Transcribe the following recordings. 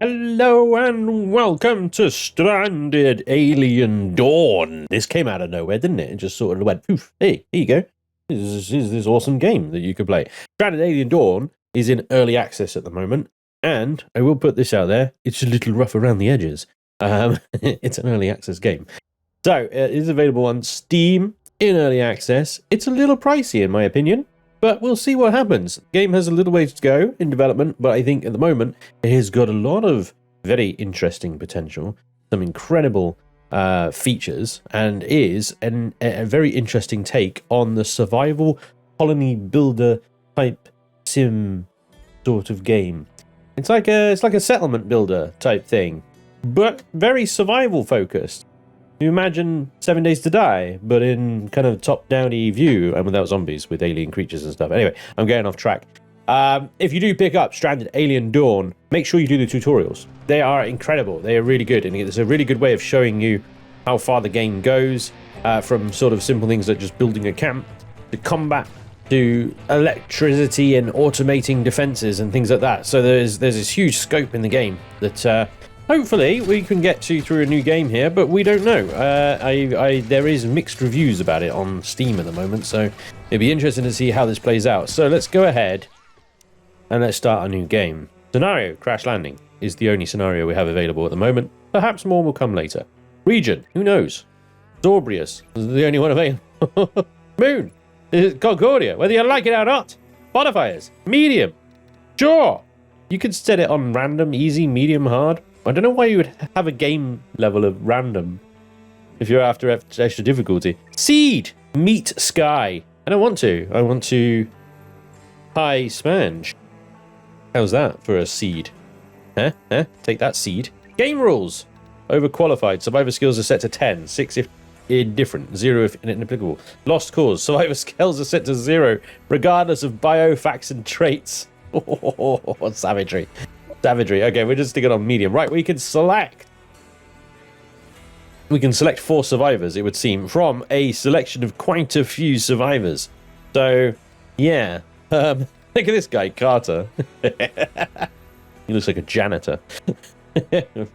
Hello and welcome to Stranded Alien Dawn. This came out of nowhere, didn't it? It just sort of went, poof, hey, here you go. This is this awesome game that you could play. Stranded Alien Dawn is in early access at the moment, and I will put this out there, it's a little rough around the edges. It's an early access game. So, it is available on Steam in early access. It's a little pricey in my opinion, but we'll see what happens. The game has a little ways to go in development, but I think at the moment it has got a lot of very interesting potential, some incredible features, and is a very interesting take on the survival colony builder type sim sort of game. It's like a settlement builder type thing, but very survival focused. You imagine 7 Days to Die, but in kind of top-downy view, and without zombies, with alien creatures and stuff. Anyway, I'm getting off track. If you do pick up Stranded Alien Dawn, make sure you do the tutorials. They are incredible. They are really good, and it's a really good way of showing you how far the game goes, from sort of simple things like just building a camp, to combat, to electricity and automating defenses and things like that. So there's this huge scope in the game that... hopefully we can get to through a new game here, but we don't know. There is mixed reviews about it on Steam at the moment, so it'd be interesting to see how this plays out. So let's go ahead and let's start a new game. Scenario, crash landing, is the only scenario we have available at the moment. Perhaps more will come later. Region, who knows? Zorbrius is the only one available. Moon, Concordia, whether you like it or not. Modifiers, medium, sure. You could set it on random, easy, medium, hard. I don't know why you would have a game level of random if you're after extra difficulty. Seed! Meet Sky. I don't want to. I want to... High Spanj. How's that for a seed? Huh? Take that, seed. Game rules. Overqualified. Survivor skills are set to 10. 6 if indifferent. 0 if inapplicable. Lost cause. Survivor skills are set to 0, regardless of bio, facts, and traits. Oh, savagery. Savagery. Okay, we're just sticking on medium. Right, we can select 4 survivors, it would seem, from a selection of quite a few survivors. So, yeah. Look at this guy, Carter. He looks like a janitor.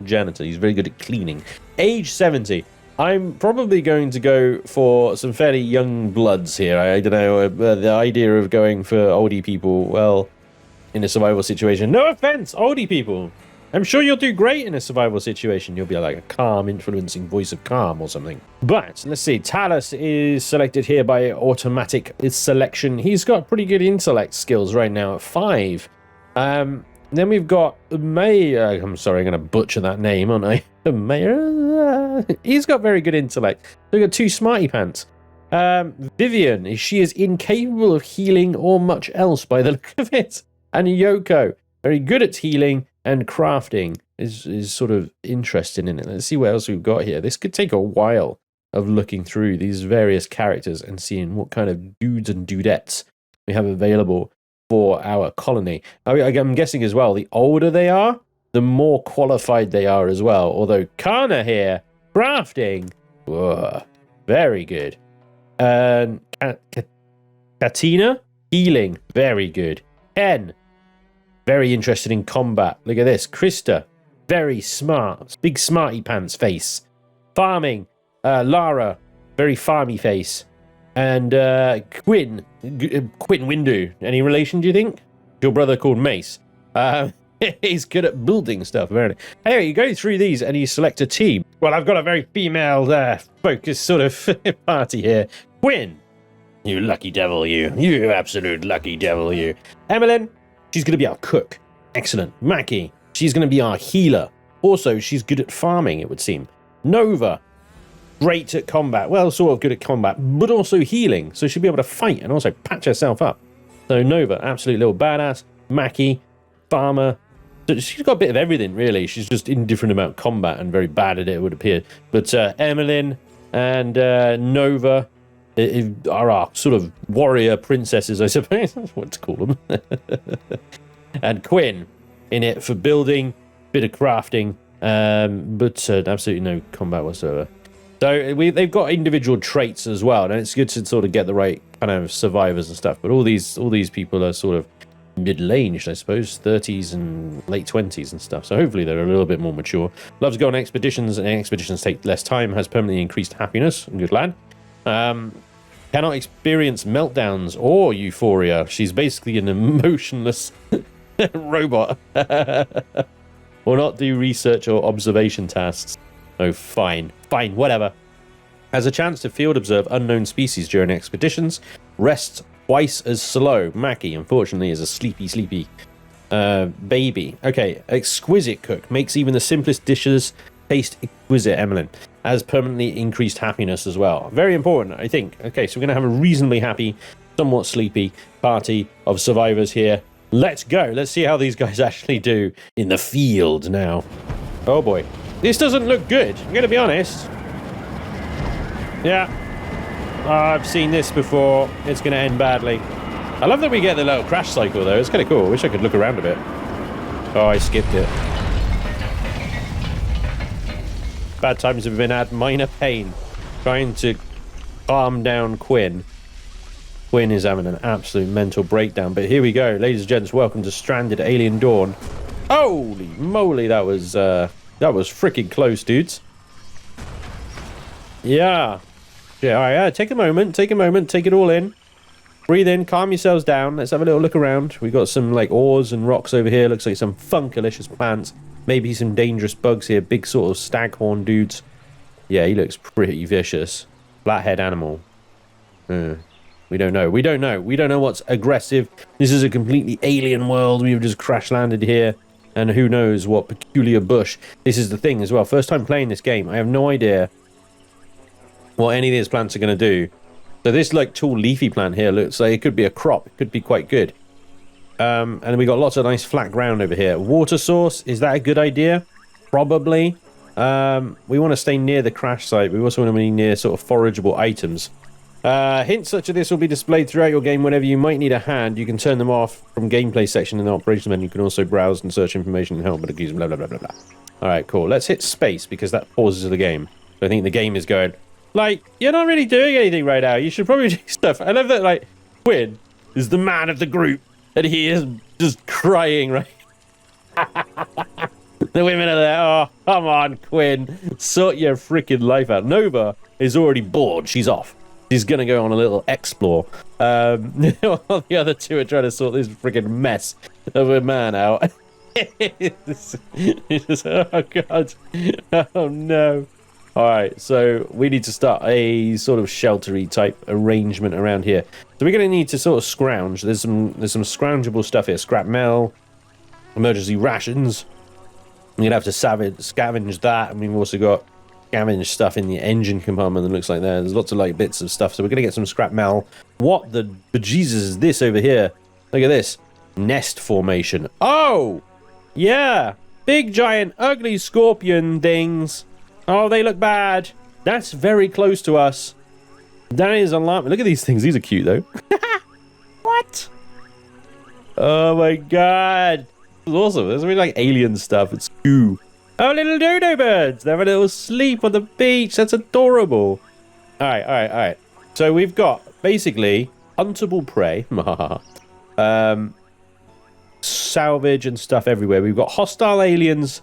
Janitor. He's very good at cleaning. Age 70. I'm probably going to go for some fairly young bloods here. I don't know. The idea of going for oldie people, well... in a survival situation. No offense, oldie people. I'm sure you'll do great in a survival situation. You'll be like a calm, influencing voice of calm or something. But let's see. Talos is selected here by automatic selection. He's got pretty good intellect skills right now at 5. Then we've got May. I'm sorry, I'm going to butcher that name, aren't I? Mayor. He's got very good intellect. We've got 2 smarty pants. Vivian. She is incapable of healing or much else by the look of it. And Yoko, very good at healing and crafting, is sort of interesting in it. Let's see what else we've got here. This could take a while of looking through these various characters and seeing what kind of dudes and dudettes we have available for our colony. I'm guessing as well, the older they are, the more qualified they are as well. Although Kana here, crafting, whoa, very good. Katina, healing, very good. Ken, very interested in combat. Look at this. Krista, very smart. Big smarty pants face. Farming. Lara, very farmy face. And Quinn Windu. Any relation, do you think? Your brother called Mace. He's good at building stuff, apparently. Anyway, you go through these and you select a team. Well, I've got a very female focused sort of party here. Quinn. You lucky devil, you. You absolute lucky devil, you. Emmeline, she's going to be our cook. Excellent. Mackie, she's going to be our healer. Also, she's good at farming, it would seem. Nova, great at combat. Well, sort of good at combat, but also healing. So she'll be able to fight and also patch herself up. So Nova, absolute little badass. Mackie, farmer. So she's got a bit of everything, really. She's just indifferent about combat and very bad at it, it would appear. But Emmeline and Nova... are our sort of warrior princesses, I suppose. That's what to call them. And Quinn in it for building, bit of crafting, but absolutely no combat whatsoever. So they've got individual traits as well, and it's good to sort of get the right kind of survivors and stuff. But all these people are sort of middle-aged, I suppose, 30s and late 20s and stuff. So hopefully they're a little bit more mature. Loves to go on expeditions, and expeditions take less time, has permanently increased happiness. Good lad. Cannot experience meltdowns or euphoria. She's basically an emotionless robot. Will not do research or observation tasks. Oh, fine. Fine, whatever. Has a chance to field observe unknown species during expeditions. Rests twice as slow. Mackie, unfortunately, is a sleepy baby. Okay, exquisite cook. Makes even the simplest dishes taste exquisite, Emmeline. Has permanently increased happiness as well. Very important, I think. Okay, so we're going to have a reasonably happy, somewhat sleepy party of survivors here. Let's go. Let's see how these guys actually do in the field now. Oh, boy. This doesn't look good. I'm going to be honest. Yeah. I've seen this before. It's going to end badly. I love that we get the little crash cycle, though. It's kind of cool. I wish I could look around a bit. Oh, I skipped it. Bad times have been had. Minor pain. Trying to calm down Quinn. Quinn is having an absolute mental breakdown. But here we go. Ladies and gents, welcome to Stranded Alien Dawn. Holy moly, that was freaking close, dudes. Yeah. Yeah, all right, take a moment, take it all in. Breathe in, calm yourselves down. Let's have a little look around. We've got some, like, ores and rocks over here. Looks like some funkalicious plants. Maybe some dangerous bugs here. Big sort of staghorn dudes. Yeah, he looks pretty vicious. Flathead animal. We don't know. We don't know what's aggressive. This is a completely alien world. We've just crash landed here. And who knows what peculiar bush. This is the thing as well. First time playing this game. I have no idea what any of these plants are going to do. So this like tall leafy plant here looks like it could be a crop. It could be quite good. And we got lots of nice flat ground over here. Water source, is that a good idea? Probably. We want to stay near the crash site. We also want to be near sort of forageable items. Hints such as this will be displayed throughout your game whenever you might need a hand. You can turn them off from gameplay section in the operations menu. You can also browse and search information and help, but accuse blah blah blah blah blah. Alright, cool. Let's hit space because that pauses the game. So I think the game is going, like, you're not really doing anything right now. You should probably do stuff. I love that, like, Quinn is the man of the group, and he is just crying, right? The women are there. Oh, come on, Quinn. Sort your freaking life out. Nova is already bored. She's off. She's going to go on a little explore. The other two are trying to sort this freaking mess of a man out. It's just, oh, God. Oh, no. All right, so we need to start a sort of sheltery type arrangement around here. So we're going to need to sort of scrounge. There's some scroungeable stuff here. Scrap metal, emergency rations. You're going to have to scavenge that. And we've also got scavenge stuff in the engine compartment that looks like there. There's lots of like bits of stuff. So we're going to get some scrap metal. What the bejesus is this over here? Look at this. Nest formation. Oh, yeah. Big, giant, ugly scorpion things. Oh, they look bad. That's very close to us. That is alarming. Look at these things. These are cute, though. What? Oh, my God. This is awesome. There's really like alien stuff. It's cool. Oh, little dodo birds. They're having a little sleep on the beach. That's adorable. All right. So we've got, basically, huntable prey. Salvage and stuff everywhere. We've got hostile aliens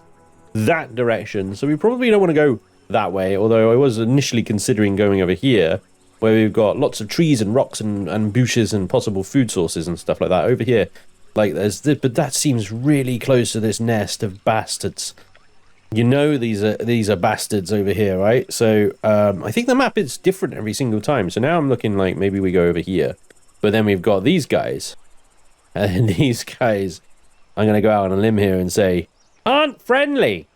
that direction, so we probably don't want to go that way, although I was initially considering going over here where we've got lots of trees and rocks and bushes and possible food sources and stuff like that. Over here, like, there's this, but that seems really close to this nest of bastards. You know, these are bastards over here, right? So I think the map is different every single time. So now I'm looking like maybe we go over here, but then we've got these guys, and these guys, I'm gonna go out on a limb here and say, aren't friendly.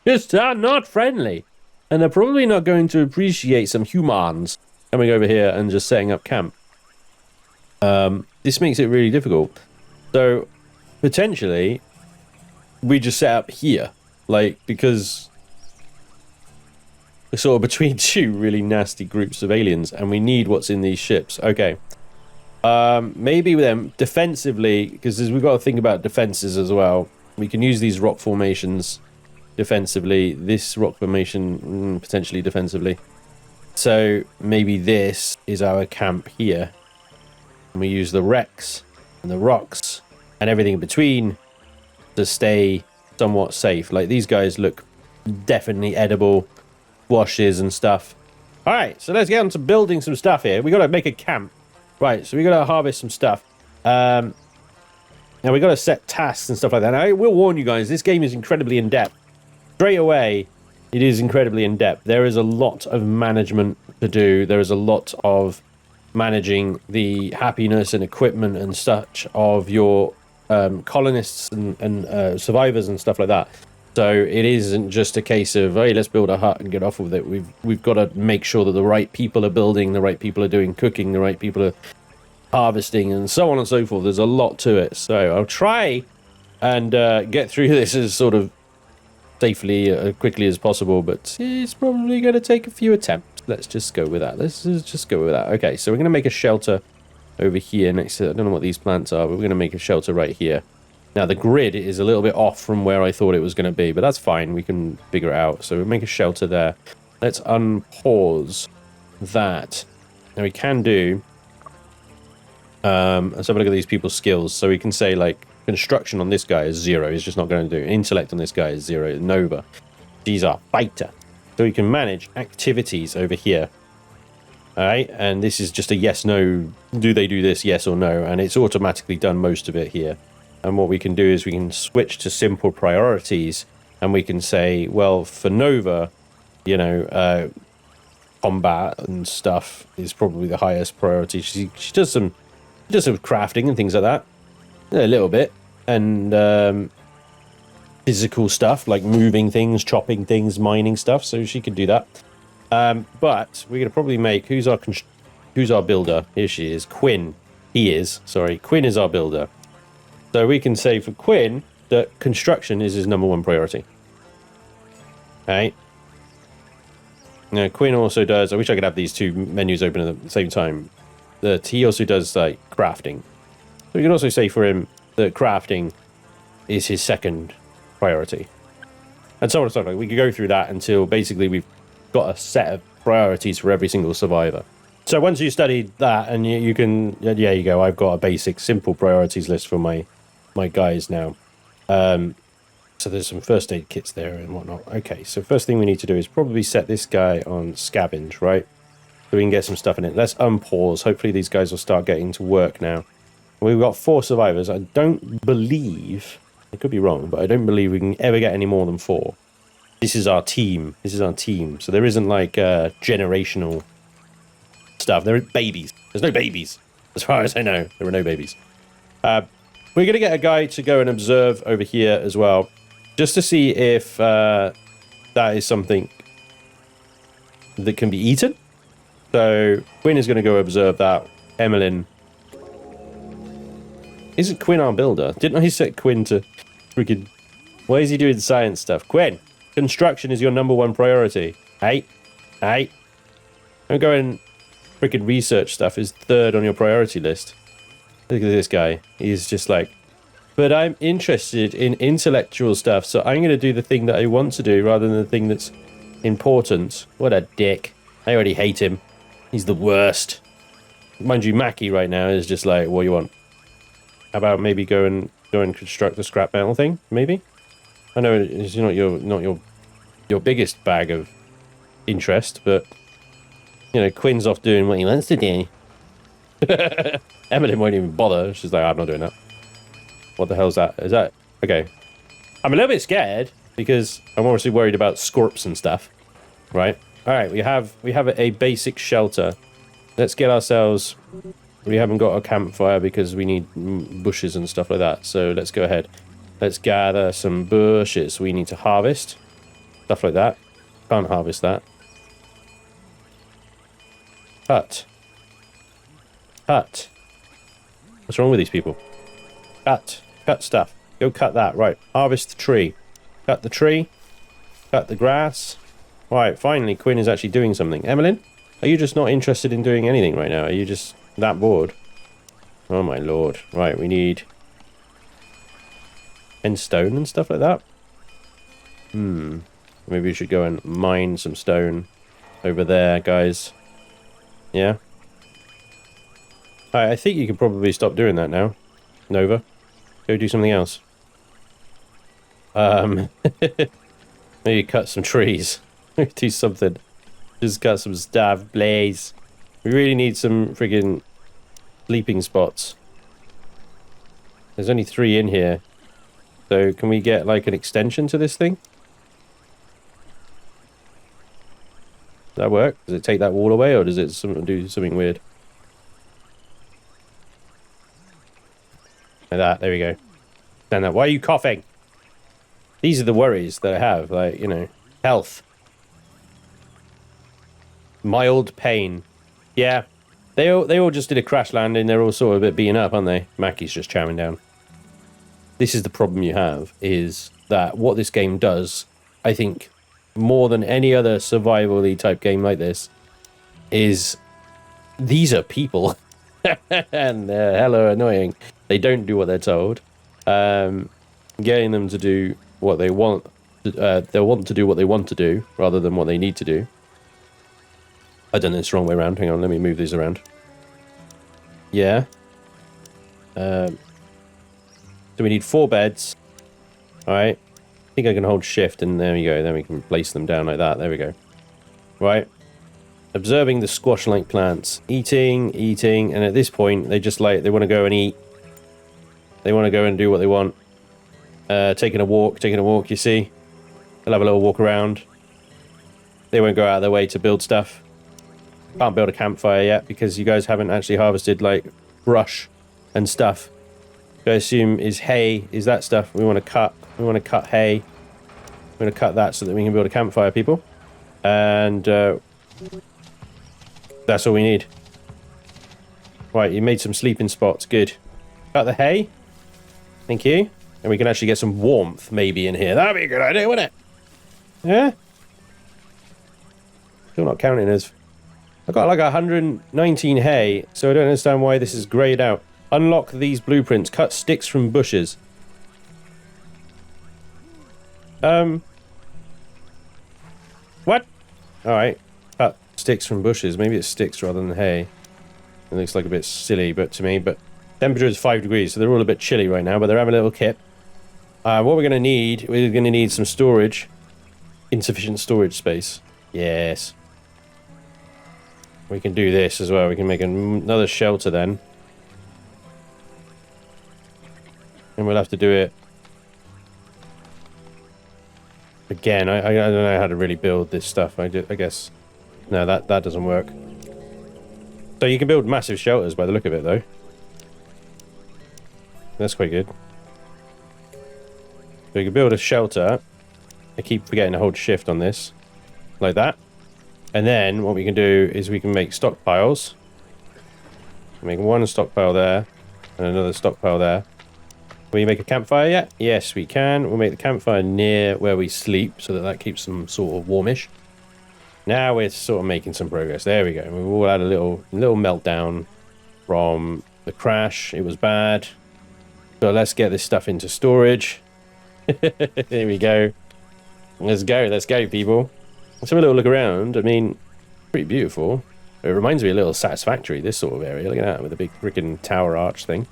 Just are not friendly. And they're probably not going to appreciate some humans coming over here and just setting up camp. This makes it really difficult. So, potentially, we just set up here. Like, because we're sort of between two really nasty groups of aliens, and we need what's in these ships. Okay. Maybe with them defensively, because we've got to think about defenses as well. We can use these rock formations defensively. This rock formation potentially defensively. So maybe this is our camp here. And we use the wrecks and the rocks and everything in between to stay somewhat safe. Like, these guys look definitely edible, washes and stuff. All right, so let's get on to building some stuff here. We got to make a camp. Right, so we got to harvest some stuff. Now we got to set tasks and stuff like that. Now, I will warn you guys, this game is incredibly in-depth. Straight away, it is incredibly in-depth. There is a lot of management to do. There is a lot of managing the happiness and equipment and such of your colonists and survivors and stuff like that. So it isn't just a case of, hey, let's build a hut and get off with it. We've got to make sure that the right people are building, the right people are doing cooking, the right people are harvesting, and so on and so forth. There's a lot to it. So I'll try and get through this as sort of safely, quickly as possible, but it's probably going to take a few attempts. Let's just go with that. Let's just go with that. Okay, so we're going to make a shelter over here next to, I don't know what these plants are, but we're going to make a shelter right here. Now, the grid is a little bit off from where I thought it was going to be, but that's fine. We can figure it out. So we'll make a shelter there. Let's unpause that. Now, we can do... let's have a look at these people's skills. So we can say, like, construction on this guy is 0. He's just not going to do. Intellect on this guy is 0. Nova. These are fighter. So we can manage activities over here. All right, and this is just a yes, no. Do they do this, yes or no? And it's automatically done most of it here. And what we can do is we can switch to simple priorities, and we can say, well, for Nova, you know, combat and stuff is probably the highest priority. She does some crafting and things like that, a little bit, and physical stuff like moving things, chopping things, mining stuff. So she could do that. But we're gonna probably make who's our builder? Here she is, Quinn. Quinn is our builder. So we can say for Quinn that construction is his #1 priority. Okay. Now Quinn also does. I wish I could have these two menus open at the same time. That he also does like crafting. So we can also say for him that crafting is his 2nd priority, and so on and so on. We could go through that until basically we've got a set of priorities for every single survivor. So once you studied that, and you can, yeah, you go. I've got a basic, simple priorities list for my guys now. So there's some first aid kits there and whatnot. Okay, so first thing we need to do is probably set this guy on scavenge, right? So we can get some stuff in it. Let's unpause. Hopefully these guys will start getting to work now. We've got 4 survivors. I don't believe, I could be wrong, but I don't believe we can ever get any more than 4. This is our team. So there isn't like generational stuff. There are babies. There's no babies. As far as I know, there are no babies. We're going to get a guy to go and observe over here as well, just to see if that is something that can be eaten. So Quinn is going to go observe that. Emmeline. Isn't Quinn our builder? Didn't I set Quinn to freaking... Why is he doing science stuff? Quinn, construction is your #1 priority. Hey. Don't go and freaking research stuff is 3rd on your priority list. Look at this guy. He's just like, but I'm interested in intellectual stuff, so I'm going to do the thing that I want to do rather than the thing that's important. What a dick. I already hate him. He's the worst. Mind you, Mackie right now is just like, what do you want? How about maybe go and construct the scrap metal thing? Maybe. I know it's not your biggest bag of interest, but you know, Quinn's off doing what he wants to do. Emily won't even bother. She's like, I'm not doing that. What the hell's that? Is that okay? I'm a little bit scared because I'm obviously worried about scorps and stuff. Right. All right. We have a basic shelter. Let's get ourselves. We haven't got a campfire because we need bushes and stuff like that. So let's go ahead. Let's gather some bushes. We need to harvest stuff like that. Can't harvest that. Cut. What's wrong with these people? Cut stuff. Go cut that. Right. Harvest the tree. Cut the tree. Cut the grass. Right. Finally, Quinn is actually doing something. Emmeline, are you just not interested in doing anything right now? Are you just that bored? Oh my lord. Right. We need stone and stuff like that. Maybe we should go and mine some stone over there, guys. Yeah. I think you can probably stop doing that now, Nova. Go do something else. Maybe cut some trees. Do something. Just cut some stuff, please. We really need some friggin' sleeping spots. There's only 3 in here. So can we get like an extension to this thing? Does that work? Does it take that wall away, or does it do something weird? Like that, there we go. Stand up. Why are you coughing? These are the worries that I have, like, you know, health. Mild pain. Yeah. They all just did a crash landing. They're all sort of a bit beaten up, aren't they? Mackie's just chowing down. This is the problem you have, is that what this game does, I think, more than any other survival-y type game like this, is these are people. And they're hella annoying. They don't do what they're told. Getting them to do what they want, they'll want to do what they want to do, rather than what they need to do. I done this the wrong way around. Hang on, let me move these around. Yeah. So we need 4 beds. Alright. I think I can hold shift, and there we go. Then we can place them down like that. There we go. Right. Observing the squash-like plants. Eating, and at this point, they just like, they want to go and eat. They want to go and do what they want. Taking a walk, you see. They'll have a little walk around. They won't go out of their way to build stuff. Can't build a campfire yet, because you guys haven't actually harvested, like, brush and stuff. I assume is hay, is that stuff we want to cut. We want to cut hay. We're going to cut that so that we can build a campfire, people. And that's all we need. Right, you made some sleeping spots. Good. Cut the hay. Thank you. And we can actually get some warmth maybe in here. That'd be a good idea, wouldn't it? Yeah? Still not counting as... I've got like 119 hay, so I don't understand why this is greyed out. Unlock these blueprints. Cut sticks from bushes. What? Alright. Cut sticks from bushes. Maybe it's sticks rather than hay. It looks like a bit silly to me, but... Temperature is 5 degrees, so they're all a bit chilly right now, but they're having a little kip. What we're going to need... We're going to need some storage. Insufficient storage space. Yes. We can do this as well. We can make another shelter then. And we'll have to do it again. I don't know how to really build this stuff. I guess... No, that doesn't work. So you can build massive shelters by the look of it, though. That's quite good. So you can build a shelter. I keep forgetting to hold shift on this. Like that. And then what we can do is we can make stockpiles. Make one stockpile there. And another stockpile there. Will you make a campfire yet? Yes, we can. We'll make the campfire near where we sleep, so that keeps them sort of warmish. Now we're sort of making some progress. There we go. We've all had a little meltdown from the crash. It was bad. So let's get this stuff into storage. There we go. Let's go, people. Let's have a little look around. I mean, pretty beautiful. It reminds me a little Satisfactory, this sort of area. Look at that, with a big freaking tower arch thing.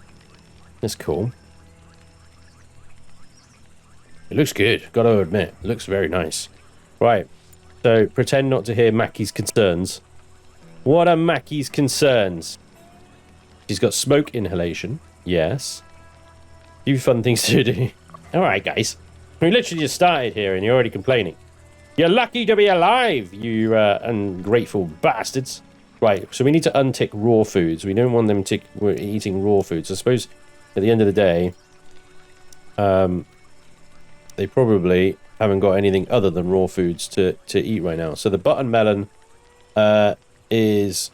That's cool. It looks good, gotta admit. It looks very nice. Right, so pretend not to hear Mackie's concerns. What are Mackie's concerns? She's got smoke inhalation. Yes. Few fun things to do. Alright, guys. We literally just started here and you're already complaining. You're lucky to be alive, you ungrateful bastards. Right, so we need to untick raw foods. We don't want them eating raw foods. I suppose at the end of the day, they probably haven't got anything other than raw foods to eat right now. So the button melon is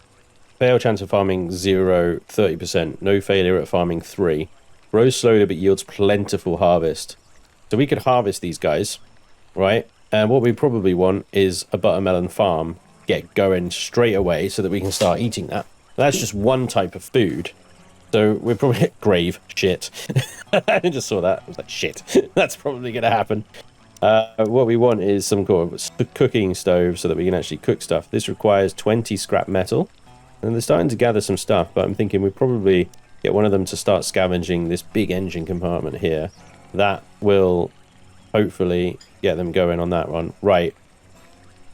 fail chance of farming 0, 30%. No failure at farming 3. Grows slowly but yields plentiful harvest. So we could harvest these guys, right? And what we probably want is a buttermelon farm. Get going straight away so that we can start eating that. That's just one type of food. So we're probably... Grave. Shit. I just saw that. I was like, shit. That's probably going to happen. What we want is some kind of cooking stove so that we can actually cook stuff. This requires 20 scrap metal. And they're starting to gather some stuff, but I'm thinking we probably get one of them to start scavenging this big engine compartment here. That will hopefully get them going on that one. Right.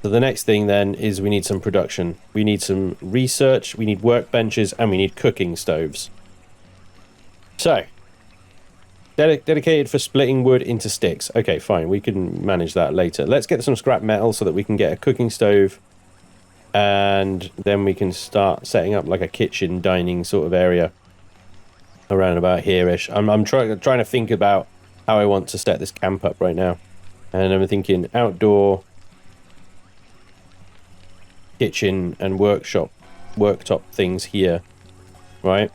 So the next thing then is we need some production. We need some research, we need workbenches, and we need cooking stoves. So, dedicated for splitting wood into sticks. Okay, fine, we can manage that later. Let's get some scrap metal so that we can get a cooking stove, and then we can start setting up like a kitchen dining sort of area around about here-ish. I'm trying to think about how I want to set this camp up right now. And I'm thinking outdoor kitchen and worktop things here, right?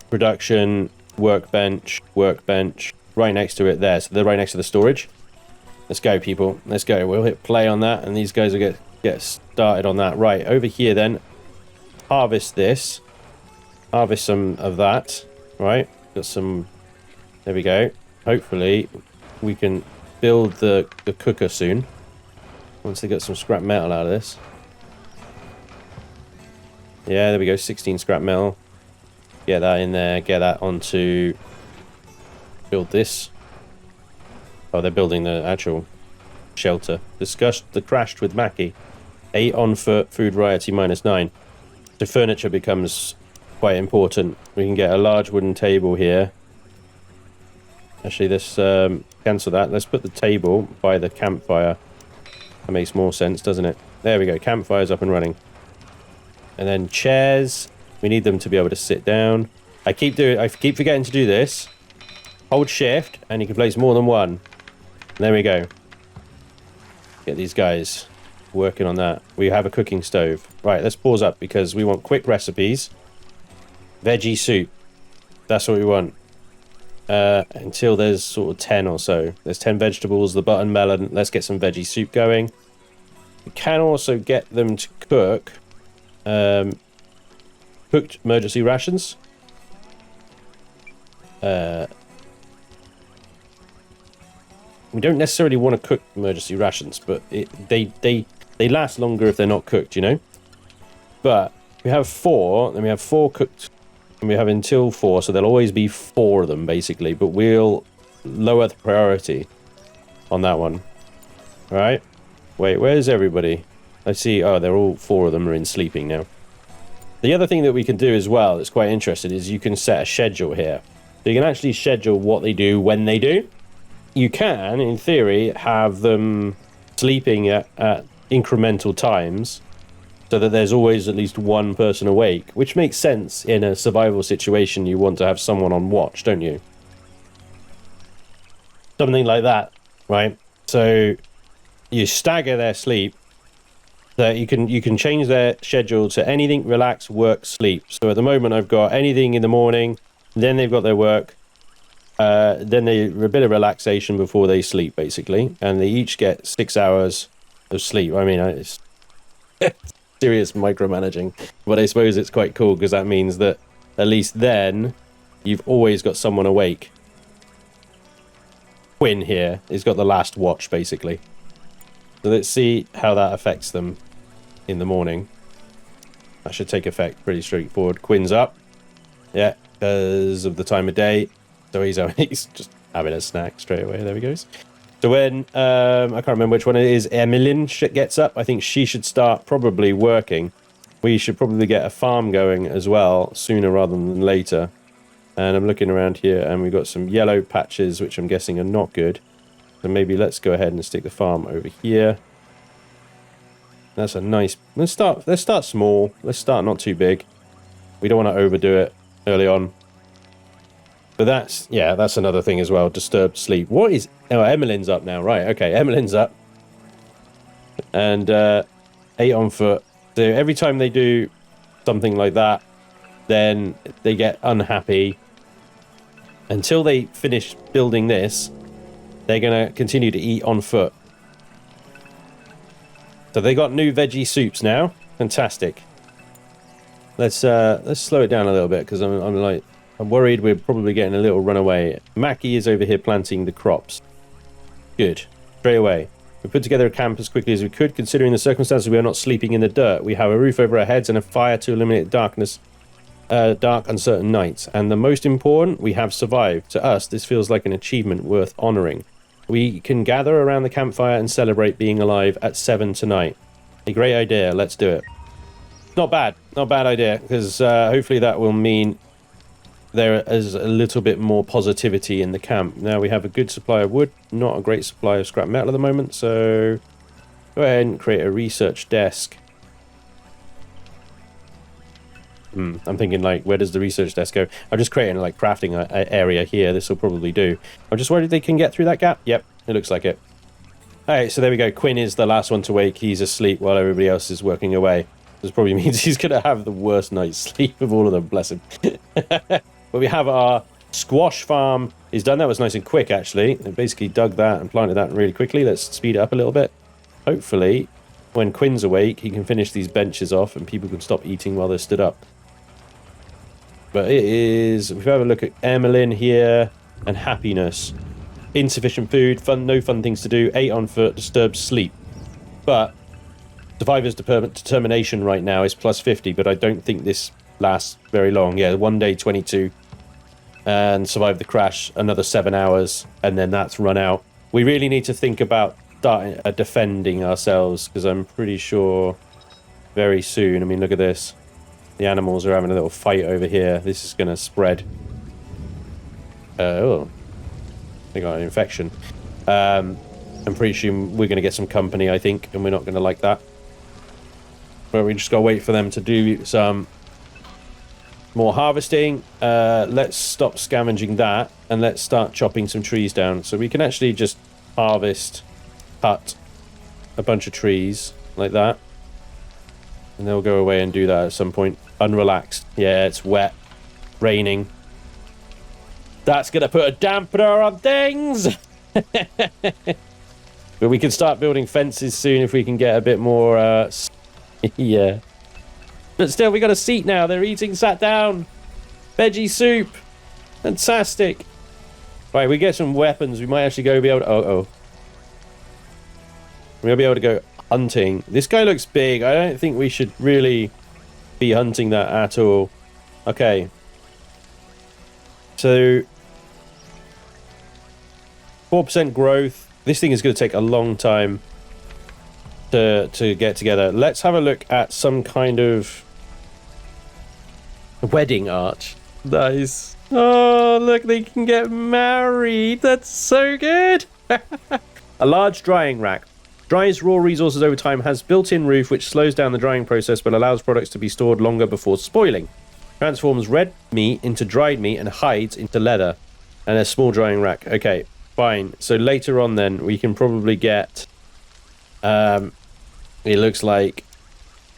Production, workbench, right next to it there. So they're right next to the storage. Let's go, people. Let's go. We'll hit play on that, and these guys will get started on that. Right, over here then. Harvest this. Harvest some of that. Right, got some. There we go. Hopefully, we can build the cooker soon. Once they get some scrap metal out of this. Yeah, there we go, 16 scrap metal. Get that in there, get that onto... Build this. Oh, they're building the actual shelter. Discussed the crashed with Mackie. 8 on foot, food variety -9. So furniture becomes quite important. We can get a large wooden table here. Actually, let's cancel that. Let's put the table by the campfire. That makes more sense, doesn't it? There we go, campfire's up and running. And then chairs, we need them to be able to sit down. I keep forgetting to do this. Hold shift, and you can place more than one. There we go. Get these guys working on that. We have a cooking stove. Right, let's pause up because we want quick recipes. Veggie soup. That's what we want. Until there's sort of 10 or so. There's 10 vegetables, the button melon. Let's get some veggie soup going. We can also get them to cook... cooked emergency rations. We don't necessarily want to cook emergency rations, but they last longer if they're not cooked, you know. But we have 4, then we have 4 cooked, and we have until 4, so there'll always be 4 of them basically. But we'll lower the priority on that one. All right. Wait, where's everybody? I see. Oh, they're all 4 of them are in sleeping now. The other thing that we can do as well that's quite interesting is you can set a schedule here. So you can actually schedule what they do when they do. You can, in theory, have them sleeping at incremental times so that there's always at least one person awake, which makes sense in a survival situation. You want to have someone on watch, don't you? Something like that, right? So you stagger their sleep. That you can change their schedule to anything, relax, work, sleep. So at the moment I've got anything in the morning, then they've got their work, then a bit of relaxation before they sleep basically, and they each get 6 hours of sleep. I mean, it's serious micromanaging, but I suppose it's quite cool because that means that at least then you've always got someone awake. Quinn here has got the last watch basically. So let's see how that affects them in the morning. That should take effect pretty straightforward. Quinn's up. Yeah, because of the time of day. So he's just having a snack straight away. There he goes. So when, I can't remember which one it is, Emmeline gets up, I think she should start probably working. We should probably get a farm going as well, sooner rather than later. And I'm looking around here and we've got some yellow patches, which I'm guessing are not good. So maybe let's go ahead and stick the farm over here. That's a nice... Let's start small. Let's start not too big. We don't want to overdo it early on. But that's... Yeah, that's another thing as well. Disturbed sleep. What is... Oh, Emmeline's up now. Right, okay. Emmeline's up. And 8 on foot. So every time they do something like that, then they get unhappy. Until they finish building this... They're going to continue to eat on foot. So they got new veggie soups now. Fantastic. Let's slow it down a little bit because I'm worried we're probably getting a little runaway. Mackie is over here planting the crops. Good. Straight away. We put together a camp as quickly as we could. Considering the circumstances, we are not sleeping in the dirt. We have a roof over our heads and a fire to eliminate darkness. dark, uncertain nights. And the most important, we have survived. To us, this feels like an achievement worth honoring. We can gather around the campfire and celebrate being alive at 7 tonight. A great idea. Let's do it. Not bad. Not a bad idea, because hopefully that will mean there is a little bit more positivity in the camp. Now we have a good supply of wood, not a great supply of scrap metal at the moment, so go ahead and create a research desk. I'm thinking, like, where does the research desk go? I'm just creating a, like, crafting area here. This will probably do. I'm just worried they can get through that gap. Yep, it looks like it. Alright, so there we go. Quinn is the last one to wake. He's asleep while everybody else is working away. This probably means he's going to have the worst night's sleep of all of them, bless him. But we have our squash farm is done. That was nice and quick, actually. They basically dug that and planted that really quickly. Let's speed it up a little bit. Hopefully, when Quinn's awake, he can finish these benches off and people can stop eating while they're stood up. But it is, if we have a look at Emmeline here, and happiness. Insufficient food, no fun things to do, 8 on foot, disturbed sleep. But survivor's determination right now is plus 50, but I don't think this lasts very long. Yeah, 1 day, 22. And survive the crash, another 7 hours, and then that's run out. We really need to think about starting defending ourselves, because I'm pretty sure very soon, I mean, look at this. The animals are having a little fight over here. This is going to spread. Oh, they got an infection. I'm pretty sure we're going to get some company, I think, and we're not going to like that. But we just got to wait for them to do some more harvesting. Let's stop scavenging that, and let's start chopping some trees down. So we can actually just harvest, cut a bunch of trees like that. And they'll go away and do that at some point. Unrelaxed. Yeah, it's wet. Raining. That's going to put a dampener on things. But we can start building fences soon if we can get a bit more... yeah. But still, we got a seat now. They're eating sat down. Veggie soup. Fantastic. Right, we get some weapons. We might actually go be able to... Oh. We'll be able to go hunting. This guy looks big. I don't think we should really be hunting that at all. Okay. So 4% growth. This thing is going to take a long time to get together. Let's have a look at some kind of wedding arch. Nice. Oh, look, they can get married. That's so good. A large drying rack. Dries raw resources over time, has built-in roof which slows down the drying process but allows products to be stored longer before spoiling. Transforms red meat into dried meat and hides into leather. And a small drying rack. Okay, fine. So later on then, we can probably get, it looks like,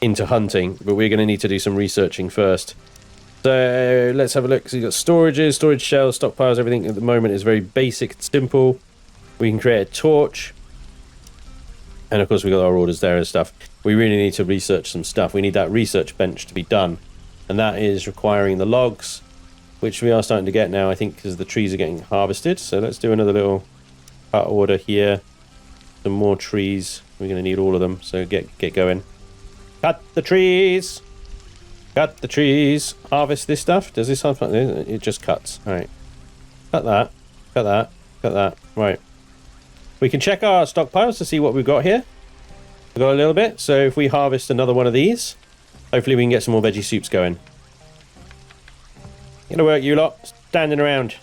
into hunting. But we're going to need to do some researching first. So let's have a look. So you've got storages, storage shells, stockpiles. Everything at the moment is very basic and simple. We can create a torch. And of course we got our orders there and stuff. We really need to research some stuff. We need that research bench to be done. And that is requiring the logs, which we are starting to get now, I think, because the trees are getting harvested. So let's do another little cut order here. Some more trees. We're going to need all of them, so get going. Cut the trees! Cut the trees! Harvest this stuff. Does this have... It just cuts. Alright. Cut that. Cut that. Cut that. Right. We can check our stockpiles to see what we've got here. We've got a little bit, so if we harvest another one of these, hopefully we can get some more veggie soups going. Gonna work, you lot. Standing around.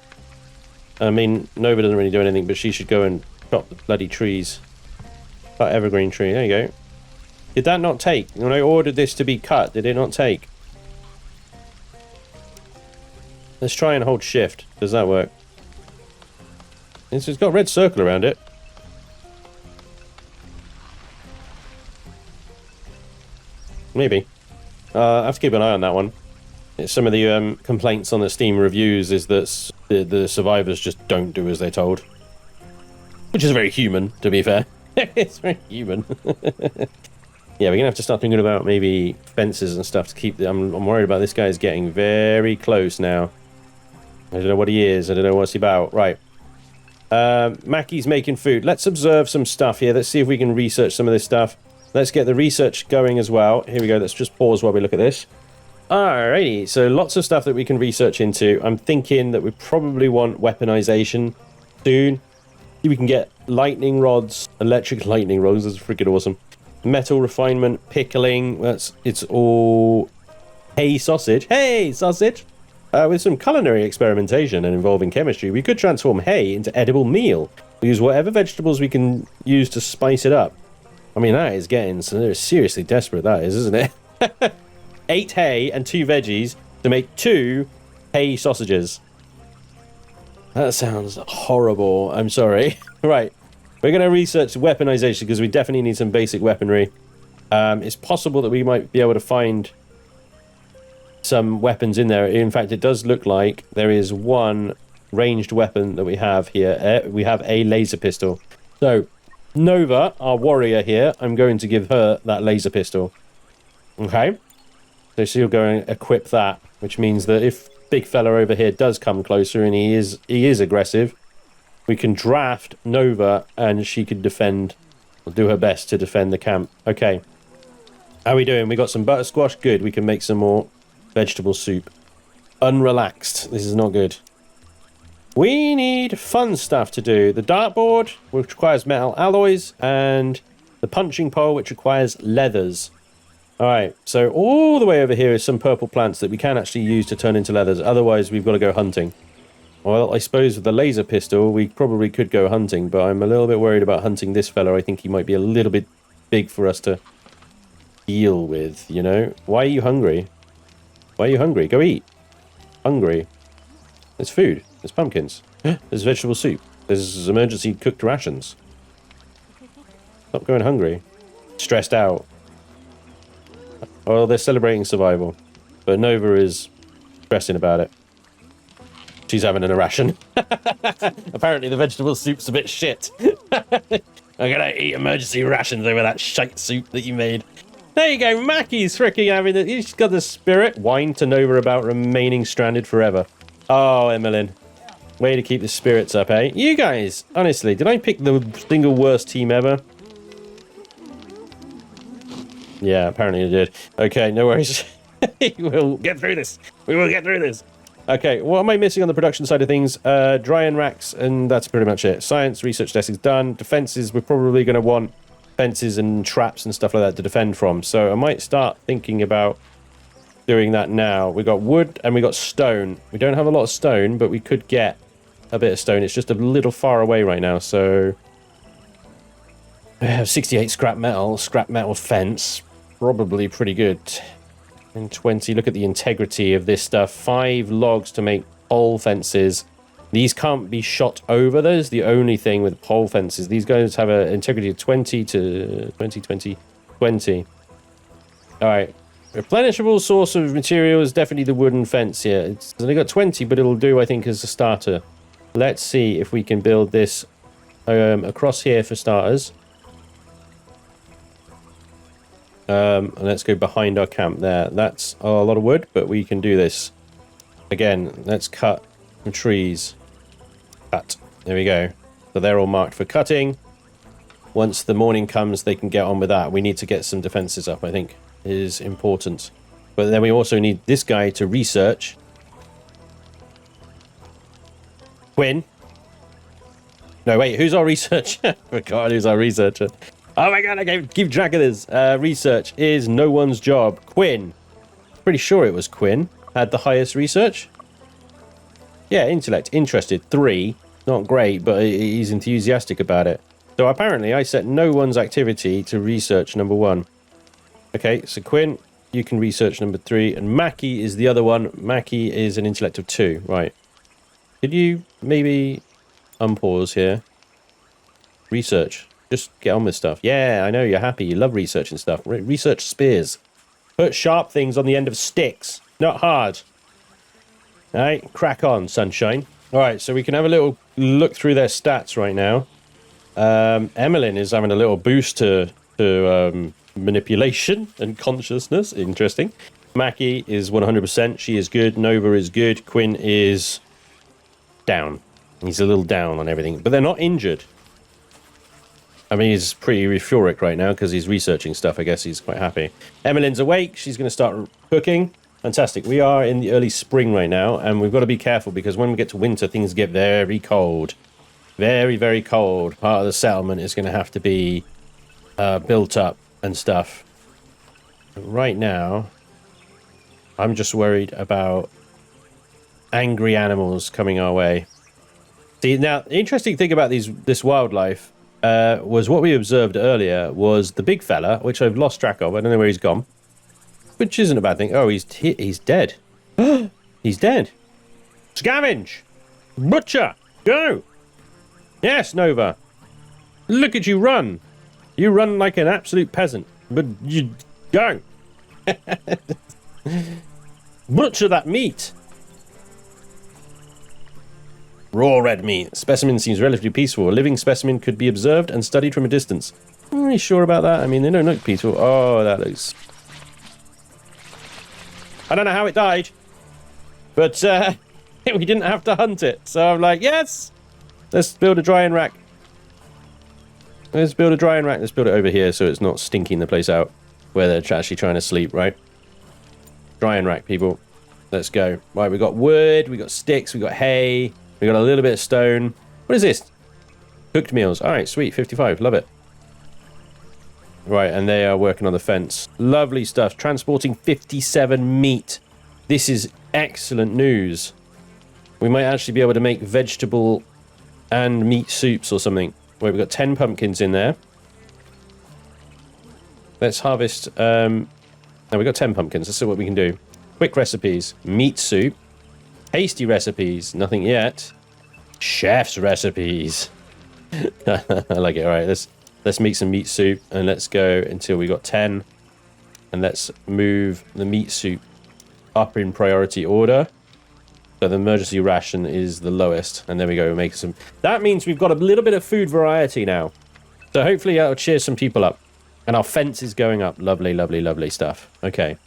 I mean, Nova doesn't really do anything, but she should go and chop the bloody trees. Cut evergreen tree, there you go. Did that not take? When I ordered this to be cut, did it not take? Let's try and hold shift. Does that work? It's got a red circle around it. Maybe. I have to keep an eye on that one. Some of the complaints on the Steam reviews is that the survivors just don't do as they're told. Which is very human, to be fair. It's very human. Yeah, we're going to have to start thinking about maybe fences and stuff to keep... I'm worried about this guy's getting very close now. I don't know what he is. I don't know what he's about. Right. Mackie's making food. Let's observe some stuff here. Let's see if we can research some of this stuff. Let's get the research going as well. Here we go. Let's just pause while we look at this. Alrighty, so lots of stuff that we can research into. I'm thinking that we probably want weaponization soon. We can get lightning rods, electric lightning rods. That's freaking awesome. Metal refinement, pickling. It's all. Hey sausage, hey sausage. With some culinary experimentation and involving chemistry, we could transform hay into edible meal. We use whatever vegetables we can use to spice it up. I mean, that is getting seriously desperate. That is, isn't it? 8 hay and 2 veggies to make 2 hay sausages. That sounds horrible. I'm sorry. Right. We're going to research weaponization because we definitely need some basic weaponry. It's possible that we might be able to find some weapons in there. In fact, it does look like there is one ranged weapon that we have here. We have a laser pistol. So, Nova, our warrior here, I'm going to give her that laser pistol. Okay? So she'll go and equip that, which means that if big fella over here does come closer and he is aggressive, we can draft Nova and she can defend, or do her best to defend the camp. Okay. How are we doing? We got some butter squash. Good. We can make some more vegetable soup. Unrelaxed. This is not good. We need fun stuff to do. The dartboard, which requires metal alloys, and the punching pole, which requires leathers. Alright, so all the way over here is some purple plants that we can actually use to turn into leathers. Otherwise, we've got to go hunting. Well, I suppose with the laser pistol, we probably could go hunting, but I'm a little bit worried about hunting this fella. I think he might be a little bit big for us to deal with, you know? Why are you hungry? Why are you hungry? Go eat. Hungry. There's food. There's pumpkins. There's vegetable soup. There's emergency cooked rations. Stop going hungry. Stressed out. Well, they're celebrating survival. But Nova is stressing about it. She's having an ration. Apparently the vegetable soup's a bit shit. I'm gonna eat emergency rations over that shite soup that you made. There you go, Mackie's freaking having it. He's got the spirit. Whine to Nova about remaining stranded forever. Oh, Emmeline. Way to keep the spirits up, eh? You guys, honestly, did I pick the single worst team ever? Yeah, apparently I did. Okay, no worries. We'll get through this. We will get through this. Okay, what am I missing on the production side of things? Drying racks, and that's pretty much it. Science, research desk is done. Defenses, we're probably going to want fences and traps and stuff like that to defend from. So I might start thinking about doing that now. We got wood and we got stone. We don't have a lot of stone, but we could get a bit of stone. It's just a little far away right now, so we have 68 scrap metal fence. Probably pretty good. And 20. Look at the integrity of this stuff. 5 logs to make pole fences. These can't be shot over. That is the only thing with pole fences. These guys have an integrity of 20 to 20, 20, 20. Alright. Replenishable source of material is definitely the wooden fence here. It's only got 20, but it'll do, I think, as a starter. Let's see if we can build this across here for starters. And let's go behind our camp there. That's a lot of wood, but we can do this. Again, let's cut some trees. Cut. There we go. So they're all marked for cutting. Once the morning comes, they can get on with that. We need to get some defenses up, I think, is important. But then we also need this guy to research. Quinn. No, wait, who's our researcher? I forgot who's our researcher. Oh my god, I keep track of this. Research is no one's job. Quinn. Pretty sure it was Quinn. Had the highest research. Yeah, intellect. Interested. 3. Not great, but he's enthusiastic about it. So apparently I set no one's activity to research number 1. Okay, so Quinn, you can research number 3. And Mackie is the other one. Mackie is an intellect of 2. Right. Could you maybe unpause here? Research. Just get on with stuff. Yeah, I know you're happy. You love researching stuff. Research spears. Put sharp things on the end of sticks. Not hard. All right, crack on, sunshine. All right, so we can have a little look through their stats right now. Emmeline is having a little boost to manipulation and consciousness. Interesting. Mackie is 100%. She is good. Nova is good. Quinn is down. He's a little down on everything, but they're not injured. I mean, he's pretty euphoric right now because he's researching stuff. I guess he's quite happy. Emmeline's awake. She's going to start cooking. Fantastic. We are in the early spring right now, and we've got to be careful because when we get to winter, things get very cold. Very, very cold. Part of the settlement is going to have to be built up and stuff. But right now, I'm just worried about angry animals coming our way. See, now, the interesting thing about this wildlife was what we observed earlier was the big fella, which I've lost track of. I don't know where he's gone. Which isn't a bad thing. Oh, he's dead. He's dead. Scavenge! Butcher! Go! Yes, Nova. Look at you run. You run like an absolute peasant. But you go. Butcher that meat. Raw red meat. Specimen seems relatively peaceful. A living specimen could be observed and studied from a distance. Are you sure about that? I mean, they don't look peaceful. Oh, that looks... I don't know how it died, but we didn't have to hunt it. So I'm like, yes, let's build a drying rack. Let's build a drying rack. Let's build it over here so it's not stinking the place out where they're actually trying to sleep, right? Drying rack, people. Let's go. Right, we got wood, we got sticks, we got hay, we got a little bit of stone. What is this? Cooked meals. All right, sweet, 55. Love it. Right, and they are working on the fence. Lovely stuff. Transporting 57 meat. This is excellent news. We might actually be able to make vegetable and meat soups or something. Wait, we've got 10 pumpkins in there. Let's harvest... No, we've got 10 pumpkins. Let's see what we can do. Quick recipes. Meat soup. Tasty recipes. Nothing yet. Chef's recipes. I like it. All right, let's make some meat soup, and let's go until we got 10. And let's move the meat soup up in priority order. So the emergency ration is the lowest. And there we go, make some... That means we've got a little bit of food variety now. So hopefully that'll cheer some people up. And our fence is going up. Lovely, lovely, lovely stuff. Okay.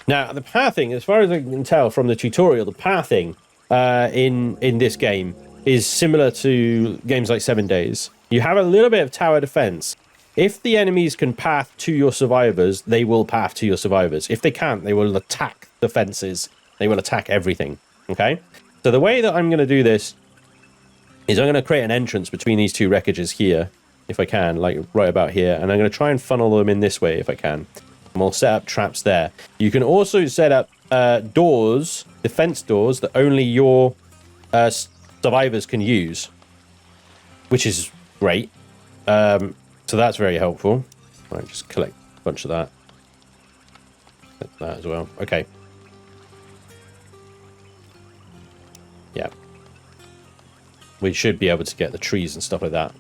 Now, the pathing, as far as I can tell from the tutorial, the pathing in this game is similar to games like 7 Days. You have a little bit of tower defense. If the enemies can path to your survivors, they will path to your survivors. If they can't, they will attack the fences. They will attack everything. Okay? So the way that I'm going to do this is I'm going to create an entrance between these two wreckages here, if I can, like right about here. And I'm going to try and funnel them in this way if I can. And we'll set up traps there. You can also set up doors, defense doors, that only your survivors can use, which is great. So that's very helpful. Right, just collect a bunch of that. Get that as well. Okay. Yeah. We should be able to get the trees and stuff like that.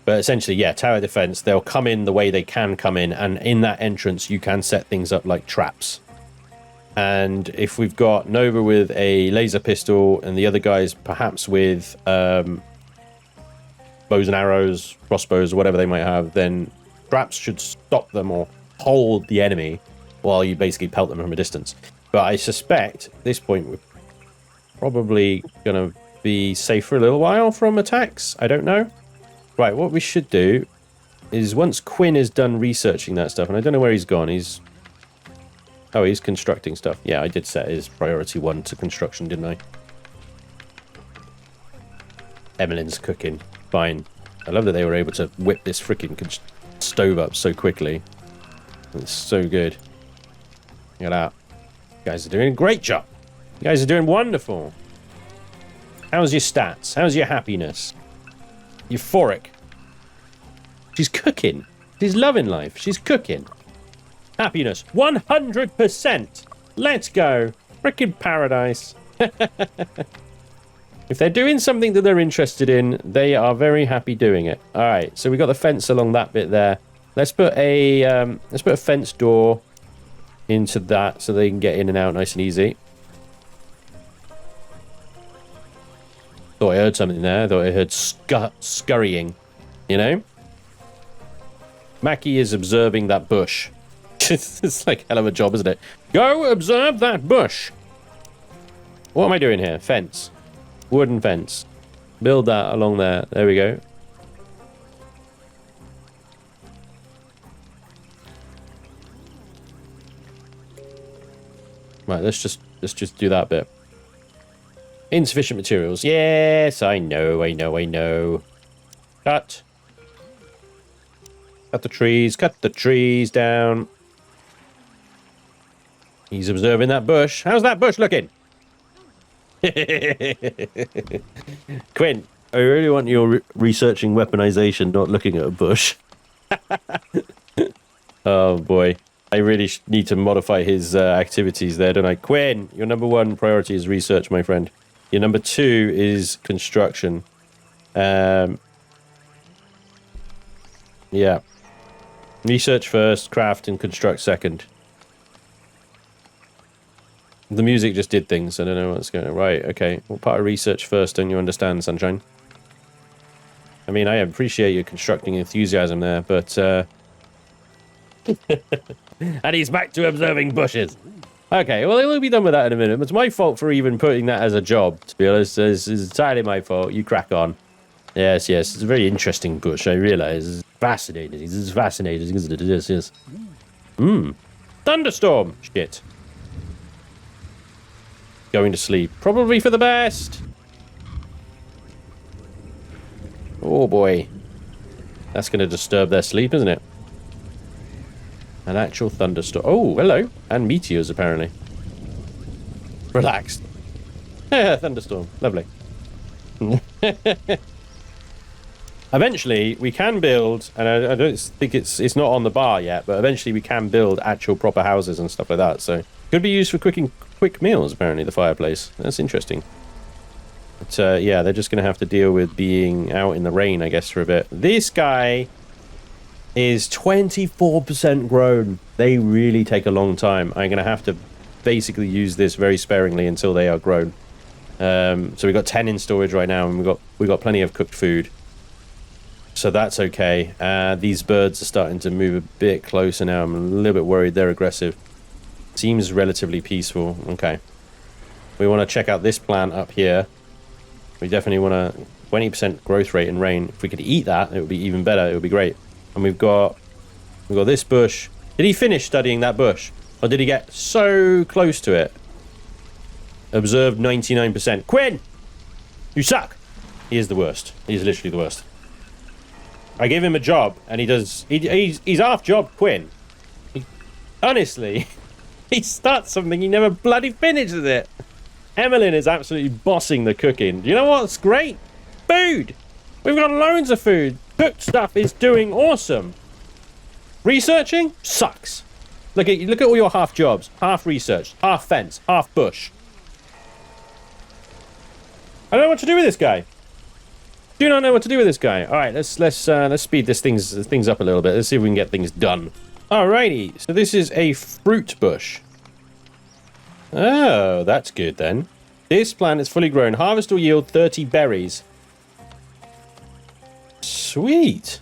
But essentially, yeah, tower defense, they'll come in the way they can come in, and in that entrance, you can set things up like traps. And if we've got Nova with a laser pistol, and the other guys perhaps with bows and arrows, crossbows, or whatever they might have, then traps should stop them or hold the enemy while you basically pelt them from a distance. But I suspect at this point we're probably going to be safe for a little while from attacks. I don't know. Right, what we should do is once Quinn is done researching that stuff, and I don't know where he's gone. Oh, he's constructing stuff. Yeah, I did set his priority 1 to construction, didn't I? Emmeline's cooking. Fine. I love that they were able to whip this freaking stove up so quickly. It's so good. Look at that. You guys are doing a great job. You guys are doing wonderful. How's your stats? How's your happiness? Euphoric. She's cooking. She's loving life. She's cooking. Happiness. 100%. Let's go. Frickin' paradise. If they're doing something that they're interested in, they are very happy doing it. All right. So we got the fence along that bit there. Let's put a fence door into that so they can get in and out nice and easy. Thought I heard something there. Thought I heard scurrying. You know? Mackie is observing that bush. It's like a hell of a job, isn't it? Go observe that bush. What am I doing here? Fence. Wooden fence. Build that along there. There we go. Right, let's just do that bit. Insufficient materials. Yes, I know. Cut. Cut the trees down. He's observing that bush. How's that bush looking? Quinn, I really want you researching weaponization, not looking at a bush. Oh boy. I really need to modify his activities there, don't I? Quinn, your number 1 priority is research, my friend. Your number 2 is construction. Yeah. Research first, craft, and construct second. The music just did things. I don't know what's going on. Right, okay. What part of research first don't you understand, Sunshine? I mean, I appreciate your constructing enthusiasm there, but... and he's back to observing bushes. Okay, well, we'll be done with that in a minute. It's my fault for even putting that as a job, to be honest. It's entirely my fault. You crack on. Yes. It's a very interesting bush, I realise. It's fascinating. It's fascinating, isn't it? Yes. Thunderstorm! Shit. Going to sleep. Probably for the best. Oh, boy. That's going to disturb their sleep, isn't it? An actual thunderstorm. Oh, hello. And meteors, apparently. Relaxed. Thunderstorm. Lovely. Eventually, we can build, and I don't think it's not on the bar yet, but eventually we can build actual proper houses and stuff like that. So, could be used for quick meals, apparently, the fireplace. That's interesting. But, yeah, they're just going to have to deal with being out in the rain, I guess, for a bit. This guy is 24% grown. They really take a long time. I'm going to have to basically use this very sparingly until they are grown. So we've got 10 in storage right now, and we've got plenty of cooked food. So that's okay. These birds are starting to move a bit closer now. I'm a little bit worried they're aggressive. Seems relatively peaceful. Okay. We want to check out this plant up here. We definitely want a 20% growth rate in rain. If we could eat that, it would be even better. It would be great. And we've got this bush. Did he finish studying that bush? Or did he get so close to it? Observed 99%. Quinn! You suck! He is the worst. He is literally the worst. I gave him a job, and he's half job Quinn. Honestly, he starts something, he never bloody finishes it. Emmeline is absolutely bossing the cooking. You know what's great? Food! We've got loads of food. Cooked stuff is doing awesome. Researching? Sucks. Look at all your half jobs. Half research, half fence, half bush. I don't know what to do with this guy. Do not know what to do with this guy. All right, let's speed this things up a little bit. Let's see if we can get things done. Alrighty, so this is a fruit bush. Oh, that's good then. This plant is fully grown. Harvest will yield 30 berries. Sweet.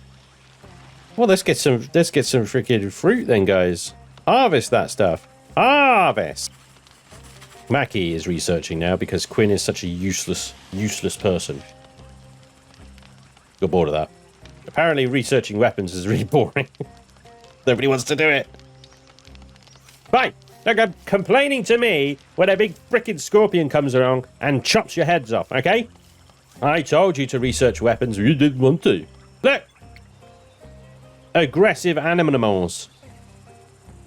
Well, let's get some freaking fruit then, guys. Harvest that stuff. Harvest. Mackie is researching now because Quinn is such a useless person. Got bored of that. Apparently, researching weapons is really boring. Nobody wants to do it. Fine. They're complaining to me when a big frickin' scorpion comes along and chops your heads off, okay? I told you to research weapons. You didn't want to. Look. Aggressive animals.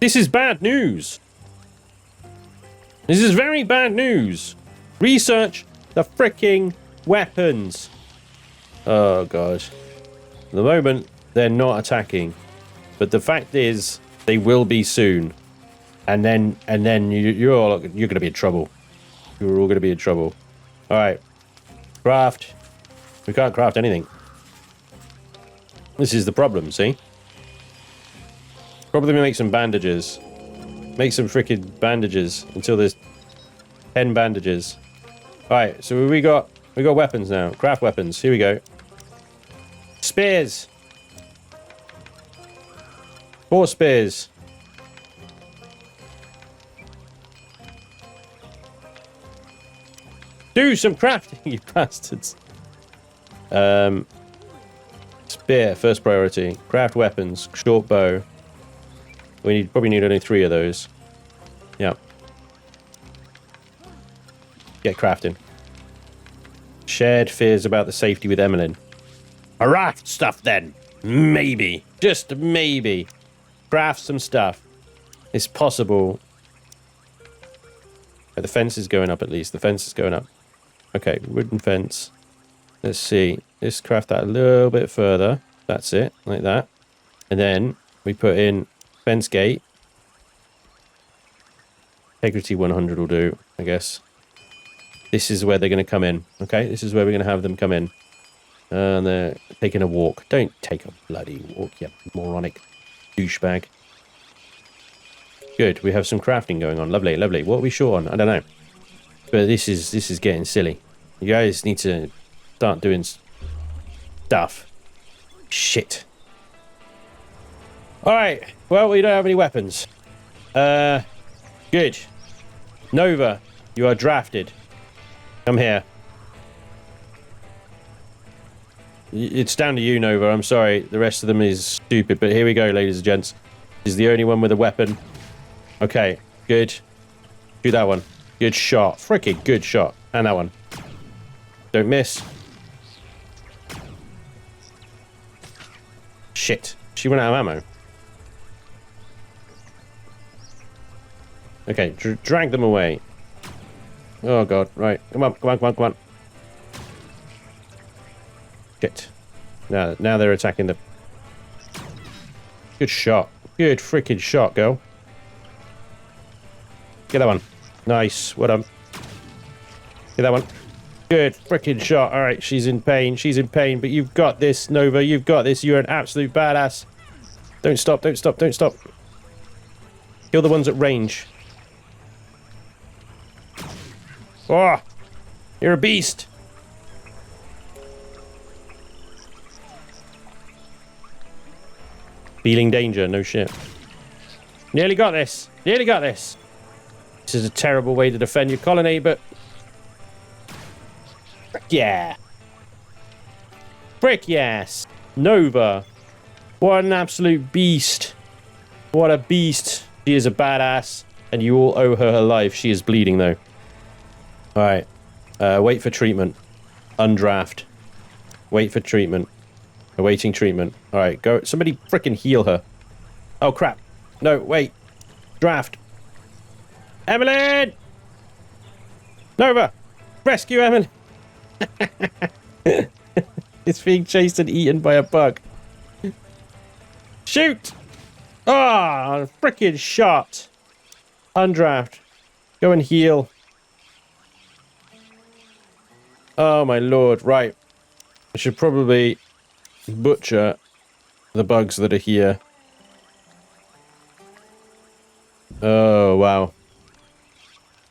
This is bad news. This is very bad news. Research the fricking weapons. Oh, God. At the moment, they're not attacking. But the fact is, they will be soon. And then you're going to be in trouble. You're all going to be in trouble. All right. Craft. We can't craft anything. This is the problem, see? Probably make some bandages. Make some freaking bandages until there's 10 bandages. All right, so we got weapons now. Craft weapons. Here we go. Spears. 4 spears. Do some crafting, you bastards. Spear, first priority. Craft weapons, short bow. We probably need only 3 of those. Yeah. Get crafting. Shared fears about the safety with Emmeline. Craft stuff then. Maybe. Just maybe. Craft some stuff. It's possible. The fence is going up at least. The fence is going up. Okay, wooden fence. Let's see. Let's craft that a little bit further. That's it. Like that. And then we put in fence gate. Integrity 100 will do, I guess. This is where they're going to come in. Okay, this is where we're going to have them come in. And they're taking a walk. Don't take a bloody walk, you moronic douchebag. Good, we have some crafting going on. Lovely, lovely. What are we short on? I don't know. But this is getting silly. You guys need to start doing stuff. Shit. Alright, well, we don't have any weapons. Good. Nova, you are drafted. Come here. It's down to you, Nova. I'm sorry. The rest of them is stupid. But here we go, ladies and gents. This is the only one with a weapon. Okay, good. Do that one. Good shot. Freaking good shot. And that one. Don't miss. Shit. She went out of ammo. Okay, drag them away. Oh, God. Right. Come on, come on, come on, come on. Shit. Now they're attacking the... Good shot. Good freaking shot, girl. Get that one. Nice. Well done. Get that one. Good freaking shot. All right, she's in pain. She's in pain, but you've got this, Nova. You've got this. You're an absolute badass. Don't stop. Don't stop. Don't stop. Kill the ones at range. Oh, you're a beast. Feeling danger. No shit. Nearly got this. Nearly got this. This is a terrible way to defend your colony, but... Frick yeah. Frick yes. Nova. What an absolute beast. What a beast. She is a badass, and you all owe her her life. She is bleeding, though. Alright. Wait for treatment. Undraft. Wait for treatment. Awaiting treatment. Alright, go. Somebody frickin' heal her. Oh, crap. No, wait. Draft. Emmeline! Nova! Rescue Emmeline! It's being chased and eaten by a bug. Shoot! Ah, oh, frickin' shot. Undraft. Go and heal. Oh my lord, right. I should probably butcher the bugs that are here. Oh, wow.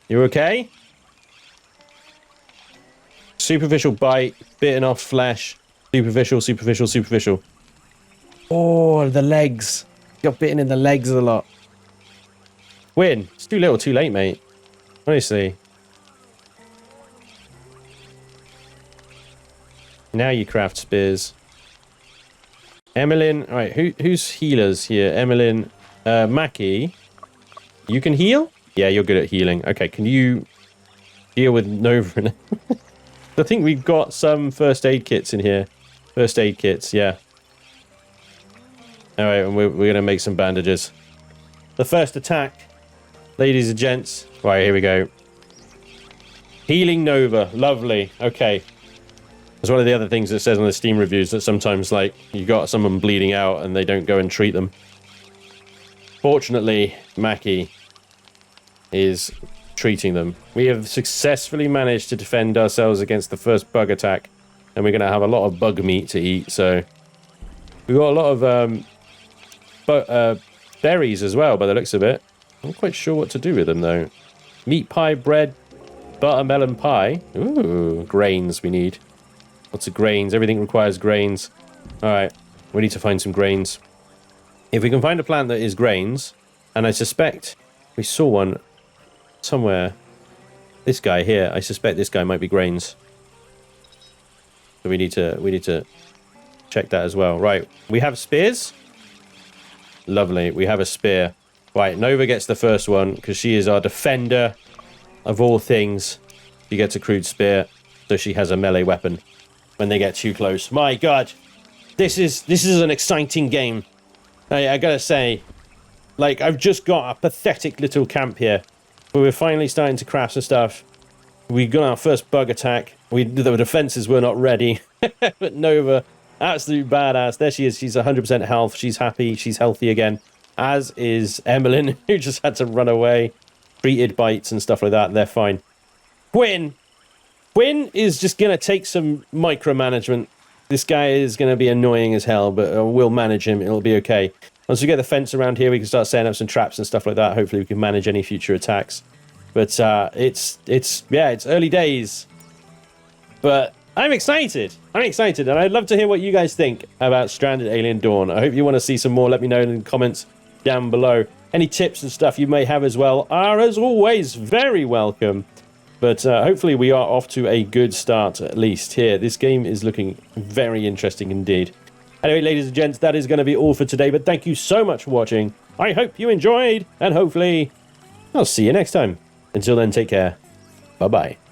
You okay? Superficial bite, bitten off flesh. Superficial, superficial, superficial. Oh, the legs. Got bitten in the legs a lot. Win. It's too little, too late, mate. Honestly. Now you craft spears. Emmeline. Alright, who's healers here? Emmeline. Mackie. You can heal? Yeah, you're good at healing. Okay, can you deal with Nova? I think we've got some first aid kits in here. First aid kits, yeah. Alright, and we're going to make some bandages. The first attack, ladies and gents. Right, here we go. Healing Nova. Lovely. Okay. That's one of the other things that says on the Steam reviews, that sometimes, like, you got someone bleeding out and they don't go and treat them. Fortunately, Mackie is treating them. We have successfully managed to defend ourselves against the first bug attack, and we're going to have a lot of bug meat to eat, so... We've got a lot of berries as well, by the looks of it. I'm not quite sure what to do with them, though. Meat pie, bread, buttermelon pie. Ooh, grains we need. Lots of grains. Everything requires grains. Alright, we need to find some grains. If we can find a plant that is grains, and I suspect we saw one somewhere. This guy here, I suspect this guy might be grains. So we need to check that as well. Right, we have spears. Lovely, we have a spear. Right, Nova gets the first one because she is our defender of all things. She gets a crude spear, so she has a melee weapon when they get too close. My God, this is an exciting game. I gotta say, like, I've just got a pathetic little camp here, where we're finally starting to craft some stuff. We got our first bug attack. The defenses were not ready, but Nova, absolute badass. There she is. She's 100% health. She's happy. She's healthy again. As is Emmeline, who just had to run away. Treated bites and stuff like that. They're fine. Quinn is just going to take some micromanagement. This guy is going to be annoying as hell, but we'll manage him. It'll be okay. Once we get the fence around here, we can start setting up some traps and stuff like that. Hopefully we can manage any future attacks. But it's early days. But I'm excited. And I'd love to hear what you guys think about Stranded Alien Dawn. I hope you want to see some more. Let me know in the comments down below. Any tips and stuff you may have as well are, as always, very welcome. But hopefully we are off to a good start, at least here. This game is looking very interesting indeed. Anyway, ladies and gents, that is going to be all for today. But thank you so much for watching. I hope you enjoyed, and hopefully I'll see you next time. Until then, take care. Bye-bye.